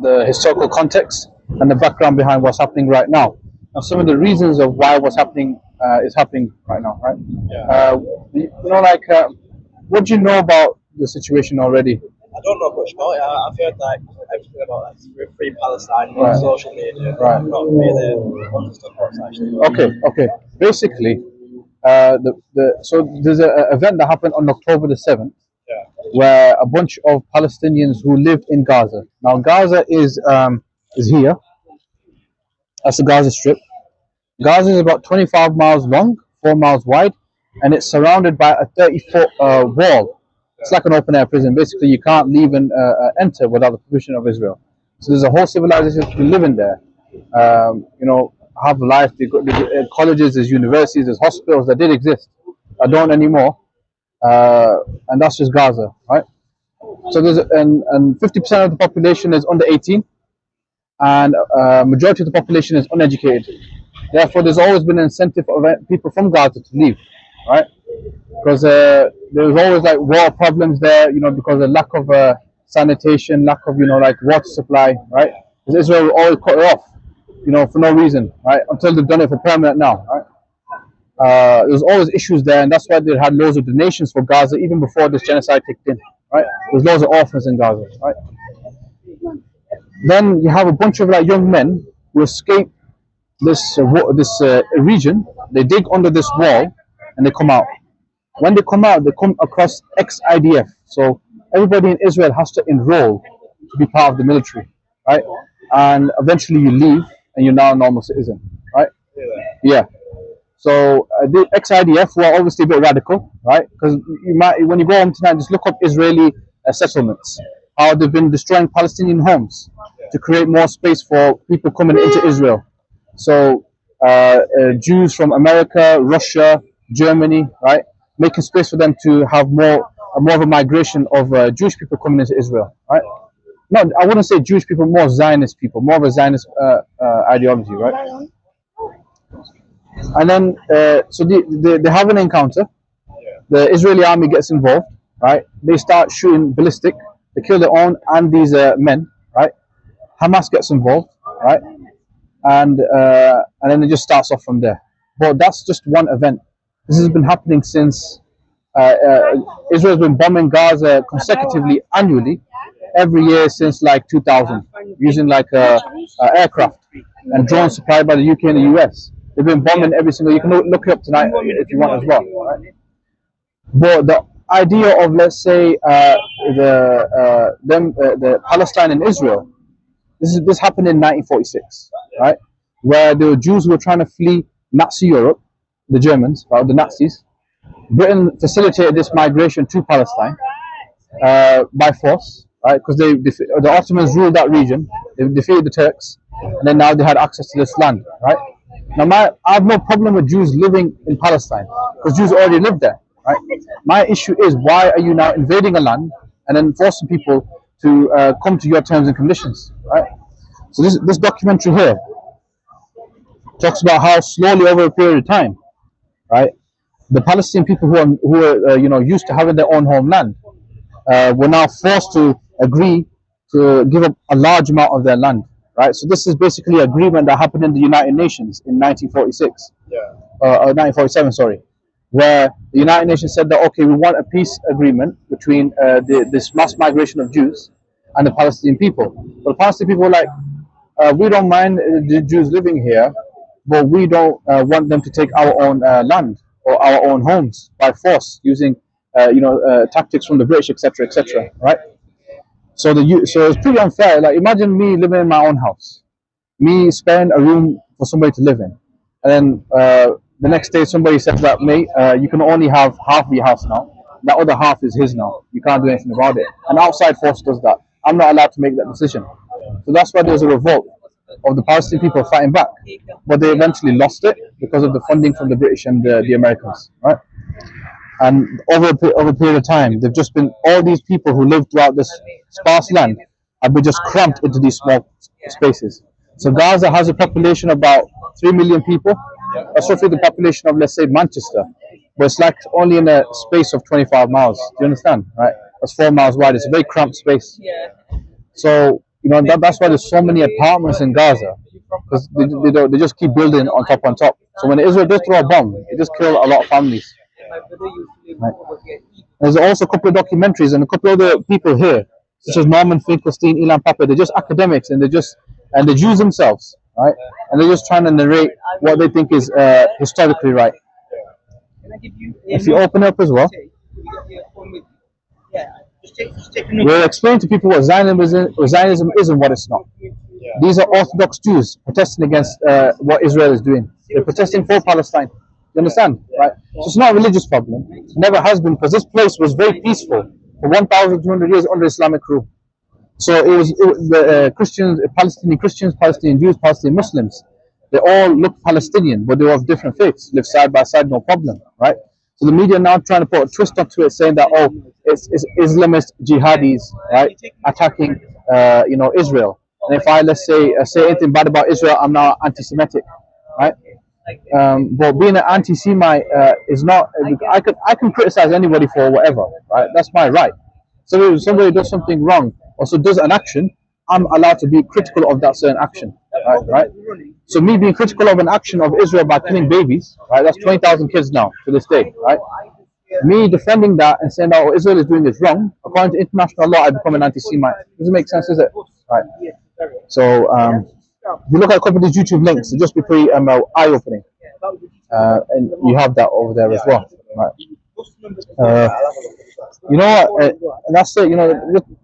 the historical context and the background behind what's happening right now. Now, some of the reasons of why what's happening is happening right now, right? Yeah. What do you know about the situation already? I don't know much about it. I've heard like everything about like free Palestine on Right. social media. Right. I've not really understood what's actually going on. Okay. Basically, so there's an event that happened on October the 7th, Yeah. where a bunch of Palestinians who lived in Gaza. Now, Gaza is here. That's the Gaza Strip. Gaza is about 25 miles long, 4 miles wide, and it's surrounded by a 30-foot wall. It's like an open-air prison. Basically, you can't leave and enter without the permission of Israel. So there's a whole civilization of people living there. Have life. They've got colleges, there's universities, there's hospitals that did exist, that don't anymore. And that's just Gaza, right? So there's and 50% of the population is under 18, and majority of the population is uneducated. Therefore, there's always been an incentive for people from Gaza to leave, right? Because there's always like water problems there, because of lack of sanitation, lack of like water supply, right? Because Israel will always cut it off, for no reason, right? Until they've done it for permanent now, right? There's always issues there, and that's why they had loads of donations for Gaza even before this genocide kicked in, right? There's loads of orphans in Gaza, right? Then you have a bunch of like young men who escape this region. They dig under this wall and they come out. When they come out, they come across ex-IDF. So everybody in Israel has to enroll to be part of the military, right? And eventually you leave and you're now a normal citizen, right? Yeah. So the ex-IDF were obviously a bit radical, right? Because when you go home tonight, just look up Israeli settlements, how they've been destroying Palestinian homes to create more space for people coming into Israel. So Jews from America, Russia, Germany, right, making space for them to have more of a migration of Jewish people coming into Israel, right? No, I wouldn't say Jewish people, more Zionist people, more of a Zionist ideology, right? And then, so they have an encounter. The Israeli army gets involved, right? They start shooting ballistic. They kill their own and these men, right? Hamas gets involved, right? And then it just starts off from there. But that's just one event. This has been happening since Israel's been bombing Gaza consecutively, annually, every year since like 2000, using like aircraft and drones supplied by the UK and the US. They've been bombing every single. You can look it up tonight if you want as well. Right? But the idea of, let's say, the Palestine and Israel, this happened in 1946, right? Where there were Jews who were trying to flee Nazi Europe, the Germans, or the Nazis. Britain facilitated this migration to Palestine by force, right? Because the Ottomans ruled that region. They defeated the Turks, and then now they had access to this land, right? Now, I have no problem with Jews living in Palestine because Jews already live there, right? My issue is, why are you now invading a land and then forcing people to come to your terms and conditions, right? So this documentary here talks about how slowly over a period of time, right, the Palestinian people who are used to having their own homeland were now forced to agree to give up a large amount of their land. Right, so this is basically an agreement that happened in the United Nations in 1946, 1947, sorry, where the United Nations said that, okay, we want a peace agreement between this mass migration of Jews and the Palestinian people. But the Palestinian people were like, we don't mind the Jews living here, but we don't want them to take our own land or our own homes by force, using tactics from the British, etc., etc. Right? So it's pretty unfair. Like, imagine me living in my own house, me sparing a room for somebody to live in, and then the next day somebody says that, mate, you can only have half of your house now. That other half is his now. You can't do anything about it. An outside force does that. I'm not allowed to make that decision. So that's why there was a revolt of the Palestinian people fighting back, but they eventually lost it because of the funding from the British and the Americans, right? And over a period of time, they've just been, all these people who live throughout this sparse land have been just cramped into these small spaces. So Gaza has a population of about 3 million people. That's roughly the population of, let's say, Manchester. But it's like only in a space of 25 miles. Do you understand? Right? That's 4 miles wide. It's a very cramped space. So, you know, that's why there's so many apartments in Gaza, because they just keep building on top on top. So when Israel does throw a bomb, it just kills a lot of families. Right. There's also a couple of documentaries and a couple of other people here, such as Norman Finkelstein, Ilan Pappé. They're just academics, and the Jews themselves, right? And they're just trying to narrate what they think is historically right. If you open up as well, we'll explain to people what Zionism is and what it's not. These are Orthodox Jews protesting against what Israel is doing. They're protesting for Palestine. You understand, right? So it's not a religious problem. It never has been, because this place was very peaceful for 1,200 years under Islamic rule. So it was the Christians, Palestinian Jews, Palestinian Muslims. They all look Palestinian, but they were of different faiths, live side by side, no problem, right? So the media now trying to put a twist onto it, saying that it's Islamist jihadis, right, attacking Israel. And if I say anything bad about Israel, I'm now anti-Semitic, right? But being an anti-Semite is not. I can criticize anybody for whatever, right? That's my right. So if somebody does something wrong, also does an action, I'm allowed to be critical of that certain action, right? So me being critical of an action of Israel by killing babies, right? That's 20,000 kids now to this day, right? Me defending that and saying that what Israel is doing is wrong, according to international law, I become an anti-Semite. Doesn't make sense, is it? Right. So if you look at a couple of these YouTube links, it'll just be pretty eye-opening, and you have that over there as well, right? You know what? And that's it. You know,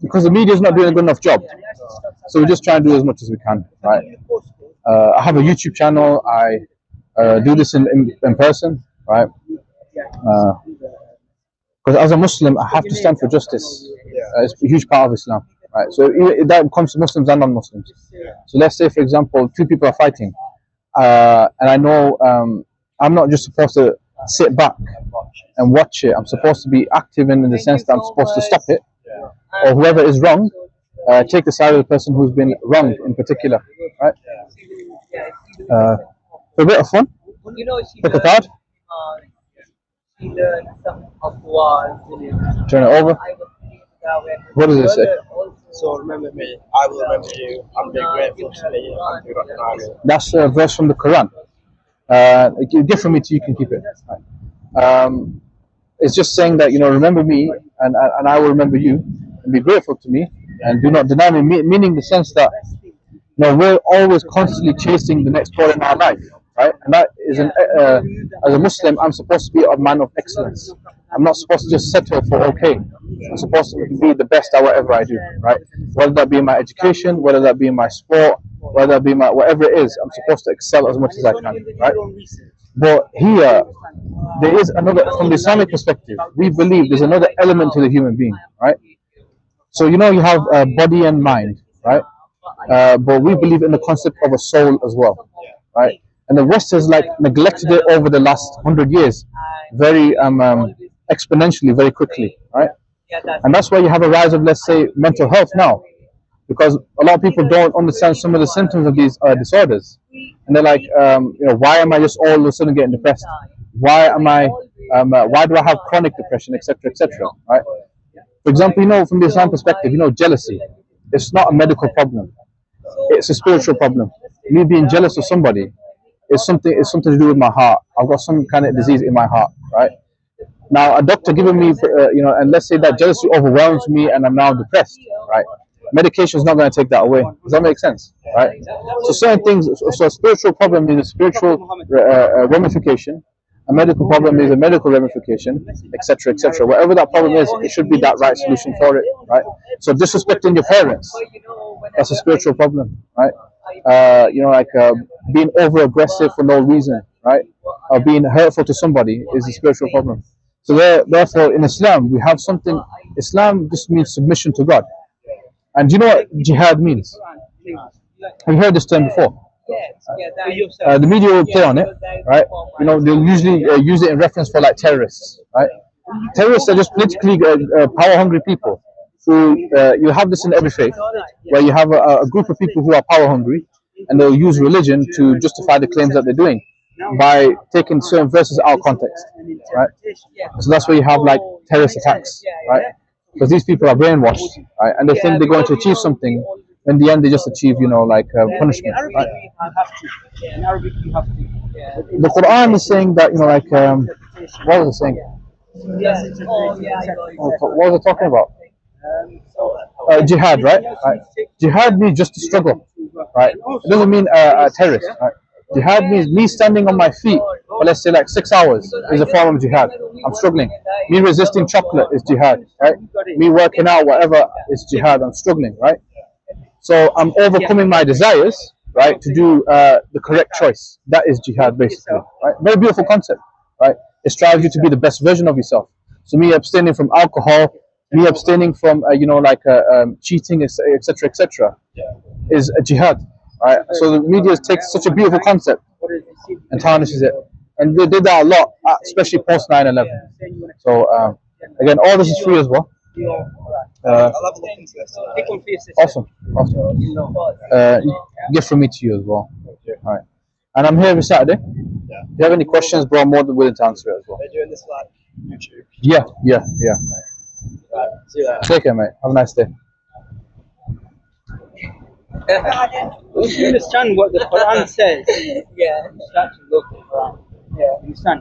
because the media is not doing a good enough job, so we're just trying to do as much as we can, right? I have a YouTube channel. I do this in person, right? Because as a Muslim, I have to stand for justice. It's a huge part of Islam, right? So that comes to Muslims and non-Muslims. So let's say, for example, two people are fighting, and I know I'm not just supposed to sit back and watch it. I'm supposed to be active in the sense that I'm supposed to stop it, or whoever is wrong, take the side of the person who's been wronged in particular, right? For a bit of fun, pick a card, turn it over. What does it say? So remember me, I will remember you. I'm being grateful to me, and do not deny me. That's a verse from the Quran. Give from me to you can keep it. It's just saying that, you know, remember me, and I will remember you, and be grateful to me, and do not deny me. Meaning the sense that, you know, we're always constantly chasing the next goal in our life, right? And that is as a Muslim, I'm supposed to be a man of excellence. I'm not supposed to just settle for okay. I'm supposed to be the best at whatever I do, right? Whether that be in my education, whether that be in my sport, whether that be my whatever it is, I'm supposed to excel as much as I can, right? But here, there is another, from the Islamic perspective, we believe there's another element to the human being, right? So, you know, you have body and mind, right? But we believe in the concept of a soul as well, right? And the West has like neglected it over the last 100 years, very exponentially, very quickly, right? And that's why you have a rise of, let's say, mental health now, because a lot of people don't understand some of the symptoms of these disorders, and they're like, you know, why am I just all of a sudden getting depressed? Why am I? Why do I have chronic depression, etc., etc., right? For example, you know, from the Islam perspective, you know, jealousy, it's not a medical problem; it's a spiritual problem. Me being jealous of somebody is something to do with my heart. I've got some kind of disease in my heart, right? Now, a doctor giving me, you know, and let's say that jealousy overwhelms me and I'm now depressed, right? Medication is not going to take that away. Does that make sense, right? So certain things, so a spiritual problem is a spiritual ramification, a medical problem is a medical ramification, etc., etc. Whatever that problem is, it should be that right solution for it, right? So disrespecting your parents, that's a spiritual problem, right? You know, like being over-aggressive for no reason, right? Or being hurtful to somebody is a spiritual problem. So therefore, in Islam, we have something. Islam just means submission to God. And do you know what jihad means? Have you heard this term before? The media will play on it, right? You know, they'll usually use it in reference for like terrorists, right? Terrorists are just politically power-hungry people. So you have this in every faith, where you have a group of people who are power-hungry, and they'll use religion to justify the claims that they're doing by taking certain verses out of context, right? So that's where you have like terrorist attacks, right? Because these people are brainwashed, right? And they think they're going to achieve something in the end they just achieve, you know, like punishment. Arabic, Right? you have to. In Arabic, you have to. The Quran is saying that, you know, like what was it saying? What was it talking about? Jihad, right? Jihad means just to struggle, right? It doesn't mean a terrorist, right? Jihad means me standing on my feet for, let's say, like 6 hours is a form of jihad. I'm struggling. Me resisting chocolate is jihad, right? Me working out, whatever, is jihad. I'm struggling, right? So I'm overcoming my desires, right, to do the correct choice. That is jihad, basically, right? Very beautiful concept, right? It strives you to be the best version of yourself. So me abstaining from alcohol, me abstaining from, you know, like cheating, etc., etc., is a jihad, right? So the media takes such a beautiful concept and tarnishes it, and they did that a lot, especially post 9/11. So again, all this is free as well. I'll have a look into this. Awesome. Gift from me to you as well. All right, and I'm here every Saturday. Yeah. If you have any questions, bro, I'm more than willing to answer it as well. They're doing this like YouTube. Yeah. Right. See you later. Take care, mate. Have a nice day. Once you understand what the Quran says, you start to love the Quran. You understand?